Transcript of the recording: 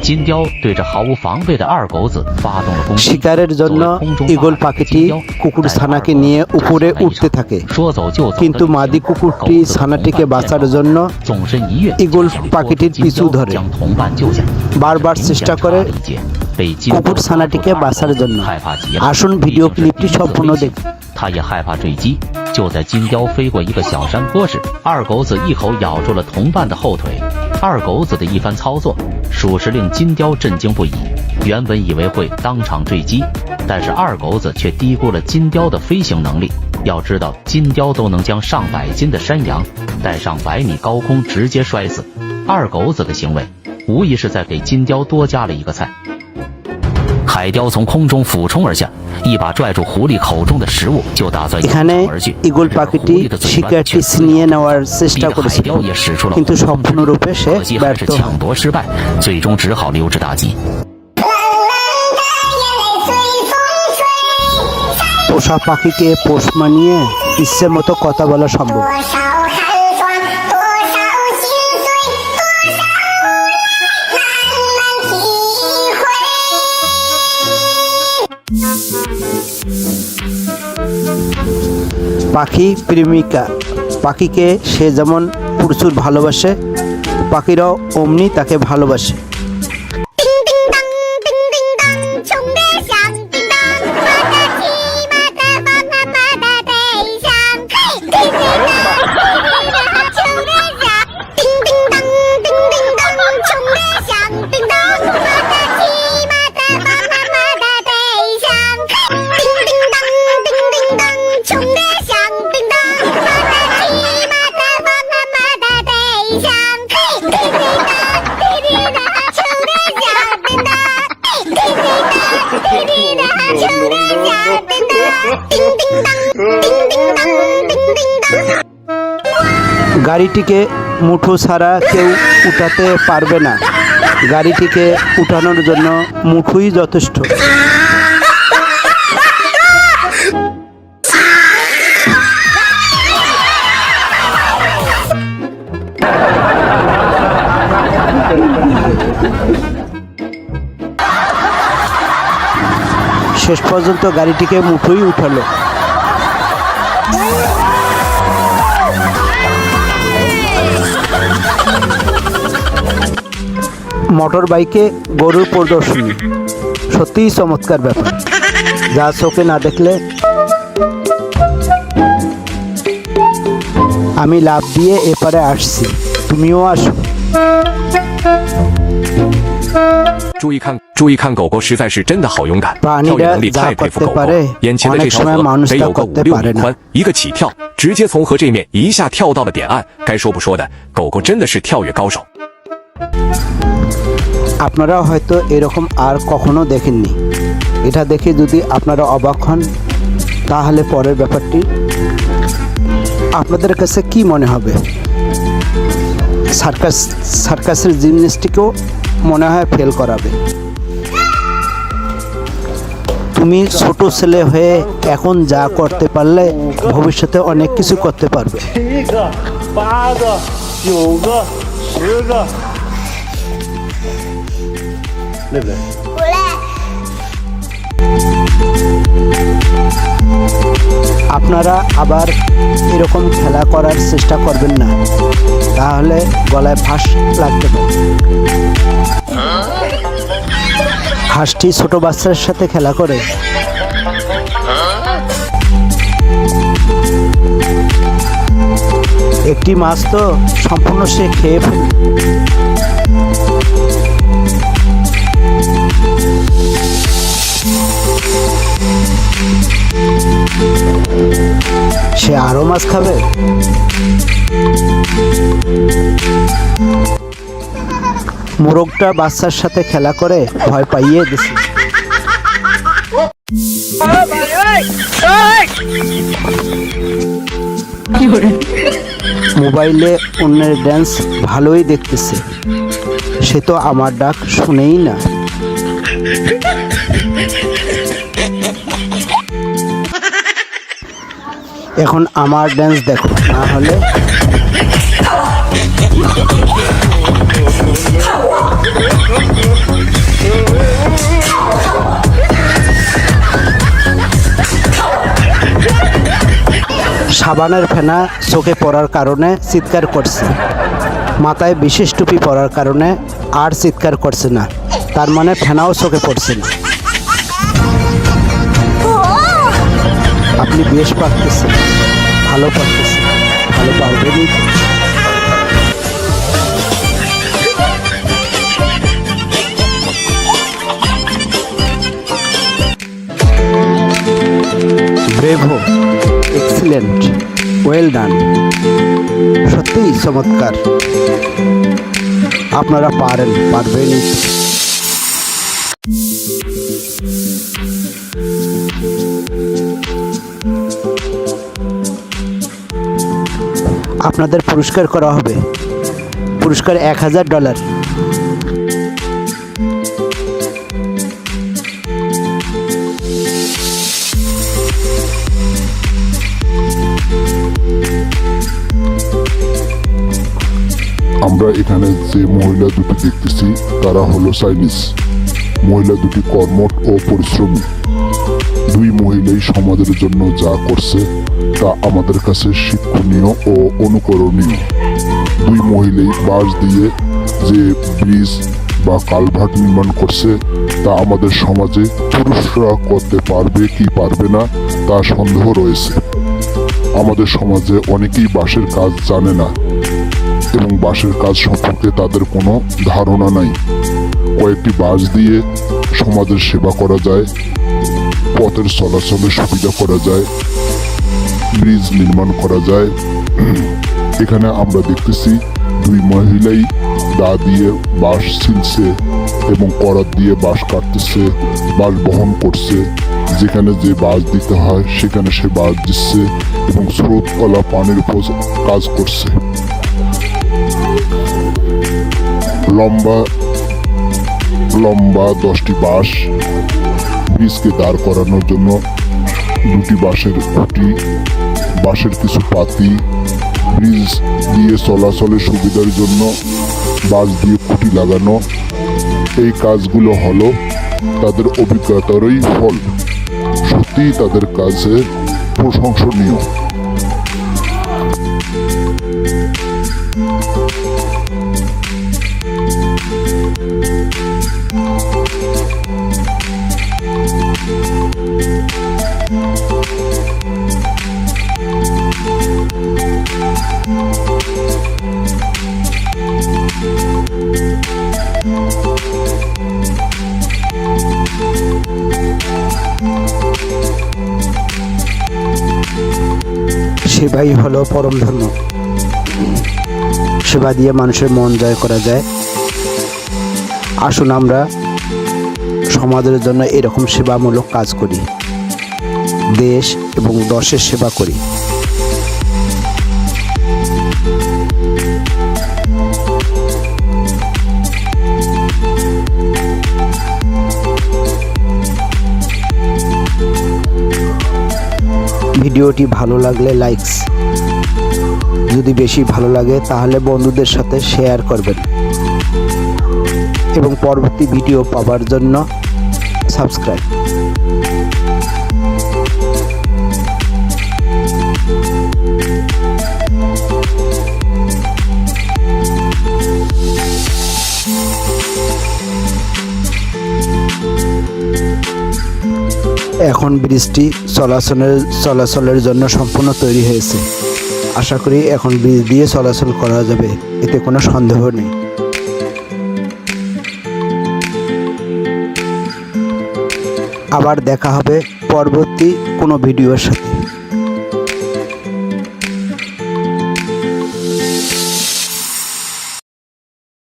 金雕对着毫无防备的二狗子发动了攻击。 শিকারের জন্য ঈগল পাখিটি কুকুর ছানাকে নিয়ে উপরে উঠতে থাকে, কিন্তু মাদি কুকুরটি ছানাটিকে বাঁচার জন্য ঈগল পাখিটির পিছু ধরে, বারবার চেষ্টা করে কুকুর ছানাটিকে বাঁচার জন্য। আসুন ভিডিও ক্লিপটি সম্পূর্ণ দেখি। 他也害怕坠机。就在金雕飞过一个小山坡时，二狗子一口咬住了同伴的后腿。二狗子的一番操作，属实令金雕震惊不已。原本以为会当场坠机，但是二狗子却低估了金雕的飞行能力。要知道，金雕都能将上百斤的山羊带上100米高空直接摔死。二狗子的行为，无疑是在给金雕多加了一个菜。 海雕从空中俯冲而下，一把拽住狐狸口中的食物，就打算扬长而去。 ঈগল পাখিটি শিকারটি ছিনিয়ে নেওয়ার চেষ্টা করেছিল, কিন্তু সম্পূর্ণরূপে সে ব্যর্থ হয়। 抢夺失败，最终只好溜之大吉。 পোষা পাখিকে পোষ মানিয়ে ইচ্ছে মতো কথা বলা সম্ভব। পাখি প্রেমিকা, পাখিকে সে যেমন প্রচুর ভালোবাসে, পাখিরাও অমনি তাকে ভালোবাসে। গাড়িটিকে মুঠো ছাড়া কেউ উঠাতে পারবে না, গাড়িটিকে উঠানোর জন্য মুঠোই যথেষ্ট। শেষ পর্যন্ত গাড়িটিকে মুঠোই উঠালো। মোটর বাইকে গরুর প্রদর্শনী সত্যিই চমৎকার ব্যাপার, যা চোখে না দেখলে। আমি লাফ দিয়ে এপারে আসছি, তুমিও আসো। 注意看，狗狗实在是真的好勇敢，跳跃能力太佩服狗狗。眼前的这条河得有个5-6米宽，一个起跳，直接从河这面一下跳到了点岸。该说不说的，狗狗真的是跳跃高手。 আপনারা হয়তো এরকম আর কখনো দেখেননি। এটা দেখে যদি আপনারা অবাক হন, তাহলে পরের ব্যাপারটি আপনাদের কাছে কি মনে হবে? সার্কাসের জিমন্যাস্টিকও মনে হয় ফেল করাবে। তুমি ছোট ছেলে হয়ে এখন যা করতে পারলে ভবিষ্যতে অনেক কিছু করতে পারবে। 7个、8个、9个、10个。 对不对？不累。আপনারা আবার এরকম খেলা করার চেষ্টা করবেন না, তাহলে গলায় ফাঁস লাগতে পারে। হাঁসটি ছোট বাচ্চার সাথে খেলা করে। একটি মাছ তো সম্পূর্ণ সে খেয়ে ফেলে। সে আরো মাছ খাবে। মোরগটা বাচ্চার সাথে খেলা করে ভয় পাইয়ে দিছে। মোবাইলে অন্যের ড্যান্স ভালোই দেখতেছে, সে তো আমার ডাক শুনেই না। এখন আমার ড্যান্স দেখো, না হলে সাবানের ফেনা চোখে পড়ার কারণে চিৎকার করছে, মাথায় বিশেষ টুপি পরার কারণে আর চিৎকার করছে না, তার মানে ফেনাও চোখে পড়ছে না। আপনি বেশ পারতেছেন, ভালো পারতেছেন, ভালো পারবেনই। ব্রেভো, এক্সিলেন্ট, ওয়েল ডান, সত্যিই চমৎকার। আপনারা পারবেনই। আপনাদের পুরস্কার করা হবে, পুরস্কার $1000। আমরা এখানে যে মহিলা দুটি দেখতেছি তারা হলো চাইনিজ। মহিলা দুটি কর্মঠ ও পরিশ্রমী। দুই মহিলাই সমাজের জন্য যা করছে তা আমাদের কাছে শিক্ষণীয় ও অনুকরণীয়। দুই মহিলাই বাঁশ দিয়ে যে ব্রিজ বা কালভার্ট নির্মাণ করছে তা আমাদের সমাজে পুরুষরা করতে পারবে কি পারবে না তা সন্দেহ রয়েছে। আমাদের সমাজে অনেকেই বাঁশের কাজ জানে না এবং বাঁশের কাজ সম্পর্কে তাদের কোনো ধারণা নাই। কয়েকটি বাঁশ দিয়ে সমাজের সেবা করা যায়, পথের চলাচলের সুবিধা করা যায়, ব্রিজ নির্মাণ করা যায়। এখানে আমরা দেখতেছি দুই মহিলাই দা দিয়ে বাঁশ ছিলছে এবং করাত দিয়ে বাঁশ কাটতেছে, বাঁশ বহন করছে। যেখানে যে বাঁশ দিতে হয় সেখানে সে বাঁশ দিচ্ছে এবং স্রোতওয়ালা পানির উপর কাজ করছে। লম্বা লম্বা 10টি বাঁশ, ব্রিজকে দাঁড় করানোর জন্য 2টি বাঁশের খুঁটি, বাঁশের কিছু পাতি, ব্রিজ দিয়ে চলাচলের সুবিধার জন্য বাঁশ দিয়ে খুঁটি লাগানো। এই কাজগুলো হলো তাদের অভিজ্ঞতারই ফল। সত্যিই তাদের কাছে প্রশংসনীয়। সেবাই হলো পরম ধর্ম। সেবা দিয়ে মানুষের মন জয় করা যায়। আসুন আমরা সমাজের জন্য এরকম সেবামূলক কাজ করি, দেশ এবং দশের সেবা করি। ভিডিওটি ভালো লাগলে লাইকস, যদি বেশি ভালো লাগে তাহলে বন্ধুদের সাথে শেয়ার করবেন এবং পরবর্তী ভিডিও পাওয়ার জন্য সাবস্ক্রাইব। এখন ব্রিজটি চলাচলের জন্য সম্পূর্ণ তৈরি হয়েছে। আশা করি এখন ব্রিজ দিয়ে চলাচল করা যাবে, এতে কোনো সন্দেহ নেই। আবার দেখা হবে পরবর্তী কোনো ভিডিওর সাথে।